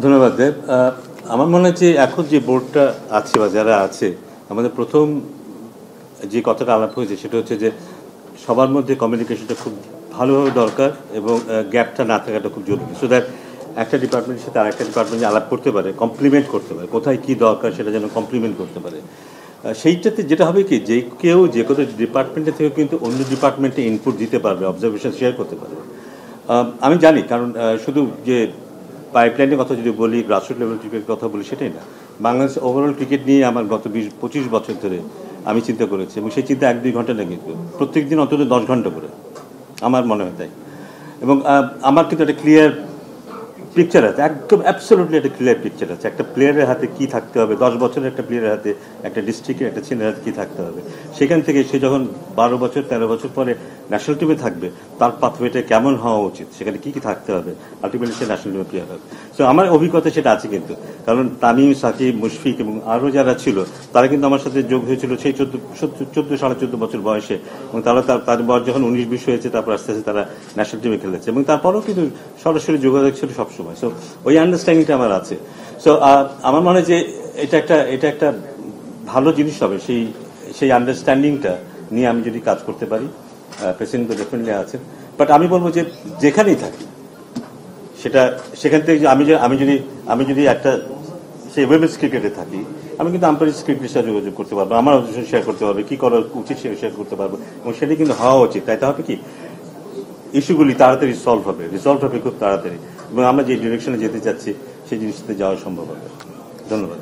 ধন্যবাদ দেব। আমার মনে হয় যে এখন যে বোর্ডটা আছে বা যারা আছে, আমাদের প্রথম যে কথাটা আলাপ হয়েছে সেটা হচ্ছে যে সবার মধ্যে কমিউনিকেশনটা খুব ভালোভাবে দরকার এবং গ্যাপটা না থাকাটা খুব জরুরি, সো দ্যাট একটা ডিপার্টমেন্টের সাথে আরেকটা ডিপার্টমেন্ট আলাপ করতে পারে, কমপ্লিমেন্ট করতে পারে, কোথায় কী দরকার সেটা যেন কমপ্লিমেন্ট করতে পারে। সেইটাতে যেটা হবে কি, যে কেউ যে কোনো ডিপার্টমেন্টের থেকে কিন্তু অন্য ডিপার্টমেন্টে ইনপুট দিতে পারবে, অবজারভেশন শেয়ার করতে পারবে। আমি জানি, কারণ শুধু যে পাইপলাইনের কথা যদি বলি, গ্রাসরুট লেভেল ক্রিকেটের কথা বলি, সেটাই না, বাংলাদেশ ওভারঅল ক্রিকেট নিয়ে আমার গত 20-25 বছর ধরে আমি চিন্তা করেছি, এবং সেই চিন্তা 1-2 ঘন্টা না, কিন্তু প্রত্যেক দিন অন্তত 10 ঘন্টা করে আমার মনে হয় তাই। এবং আমার কিন্তু একটা ক্লিয়ার পিকচার আছে, একদম অ্যাবসলিউটলি একটা ক্লিয়ার পিকচার আছে একটা প্লেয়ারের হাতে কী থাকতে হবে, 10 বছরের একটা প্লেয়ারের হাতে, একটা ডিস্ট্রিক্টের একটা ছেলের হাতে কী থাকতে হবে। সেখান থেকে সে যখন 12 বছর 13 বছর পরে ন্যাশনাল টিমে থাকবে, তার পাথওয়েটা কেমন হওয়া উচিত, সেখানে কী কী থাকতে হবে, আলটিমেটলি সে ন্যাশনাল টিমে প্লেয়ার হবে। সো আমার অভিজ্ঞতা সেটা আছে কিন্তু, কারণ তামিম, সাকিব, মুশফিক এবং আরও যারা ছিল তারা কিন্তু আমার সাথে যোগ হয়েছিল সেই 14 বছর বয়সে, এবং তাদের বয়স যখন 19-20 হয়েছে, তারপর আস্তে আস্তে তারা ন্যাশনাল টিমে খেলেছে, এবং তারপরেও কিন্তু সরাসরি যোগাযোগ ছিল সবসময়। সো ওই আন্ডারস্ট্যান্ডিংটা আমার আছে। সো আমার মনে হয় যে এটা একটা ভালো জিনিস হবে, সেই আন্ডারস্ট্যান্ডিংটা নিয়ে আমি যদি কাজ করতে পারি। প্রেসিডেন্ট তো ডেফিনেটলি আছেন, বাট আমি বলবো যে যেখানেই থাকি সেখান থেকে আমি যদি একটা সেই উইমেন্স ক্রিকেটে থাকি, আমি কিন্তু আন্তর্জাতিক ক্রিকেটের সাথে যোগাযোগ করতে পারবো, আমার অবজেশন শেয়ার করতে পারবো, কি করা উচিত সেটা শেয়ার করতে পারবো, এবং সেটা কিন্তু হওয়া উচিত। তাই হবে কি, ইস্যুগুলি তাড়াতাড়ি রিসলভ হবে খুব তাড়াতাড়ি, এবং আমরা যে ডিরেকশনে যেতে চাচ্ছি সেই জিনিসটাতে যাওয়া সম্ভব হবে। ধন্যবাদ।